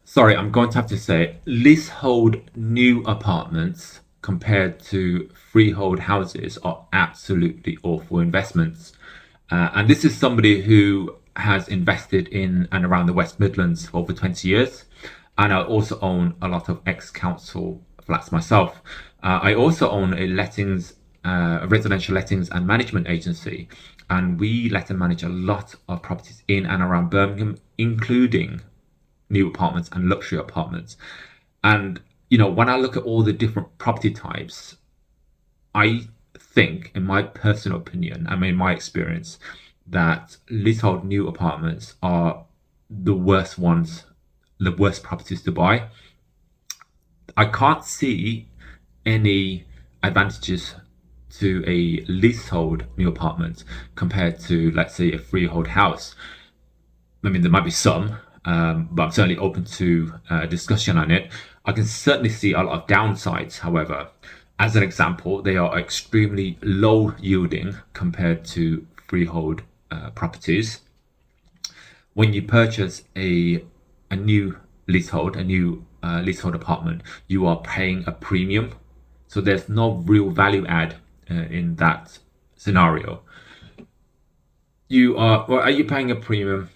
Sorry, I'm going to have to say leasehold new apartments compared to freehold houses are absolutely awful investments. And this is somebody who has invested in and around the West Midlands for over 20 years. And I also own a lot of ex-council flats myself. I also own a residential lettings and management agency. And we let and manage a lot of properties in and around Birmingham, including new apartments and luxury apartments. And, when I look at all the different property types, I think, in my personal opinion, I mean, my experience, that leasehold new apartments are the worst ones, the worst properties to buy. I can't see any advantages to a leasehold new apartment compared to, let's say, a freehold house. I mean, there might be some, but I'm certainly open to a discussion on it. I can certainly see a lot of downsides, however. As an example, they are extremely low yielding compared to freehold properties. When you purchase a new leasehold apartment, you are paying a premium. So there's no real value add in that scenario. Are you paying a premium?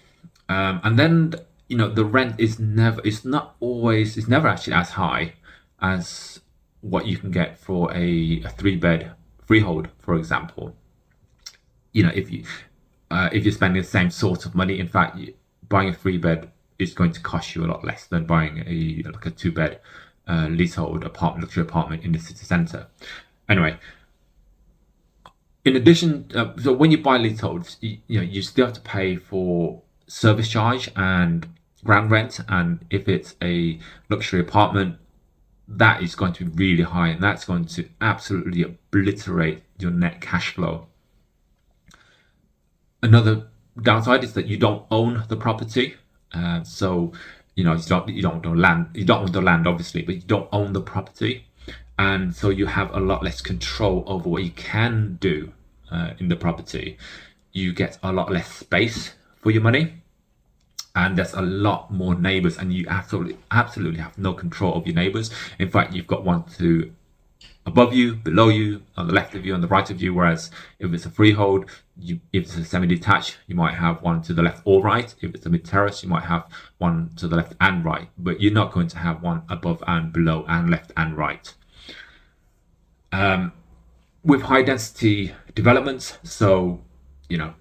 And then the rent it's never actually as high as what you can get for a three-bed freehold, for example. If you're spending the same sort of money, in fact, buying a three-bed is going to cost you a lot less than buying a two-bed leasehold luxury apartment in the city centre. Anyway, in addition, so when you buy leaseholds, you still have to pay for service charge and ground rent, and if it's a luxury apartment, that is going to be really high, and that's going to absolutely obliterate your net cash flow. Another downside is that you don't own the property, so you don't own the land, obviously, but you don't own the property, and so you have a lot less control over what you can do in the property. You get a lot less space for your money, and there's a lot more neighbors, and you absolutely have no control of your neighbors. In fact, you've got one to above you, below you, on the left of you, on the right of you. Whereas if it's a freehold, if it's a semi-detached, you might have one to the left or right. If it's a mid-terrace, you might have one to the left and right, but you're not going to have one above and below and left and right. With high density developments, so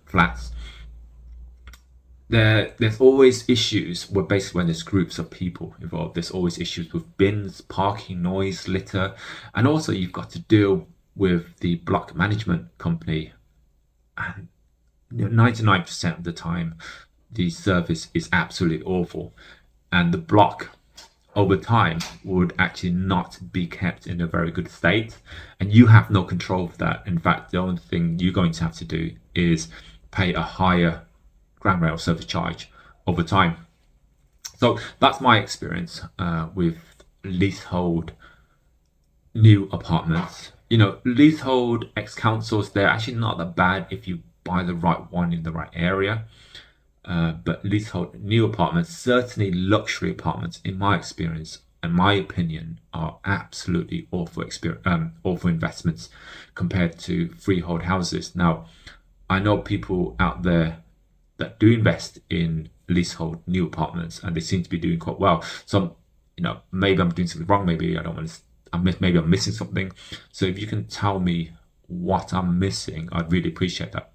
flats, there's always issues where basically when there's groups of people involved, there's always issues with bins, parking, noise, litter, and also you've got to deal with the block management company. And 99% of the time, the service is absolutely awful, and the block over time would actually not be kept in a very good state, and you have no control of that. In fact, the only thing you're going to have to do is pay a higher ground rail service charge over time. So that's my experience with leasehold new apartments. Leasehold ex-councils, they're actually not that bad if you buy the right one in the right area. But leasehold new apartments, certainly luxury apartments, in my experience and my opinion, are absolutely awful investments compared to freehold houses. Now, I know people out there that do invest in leasehold new apartments, and they seem to be doing quite well. So, maybe I'm doing something wrong. Maybe I don't want to. Maybe I'm missing something. So if you can tell me what I'm missing, I'd really appreciate that.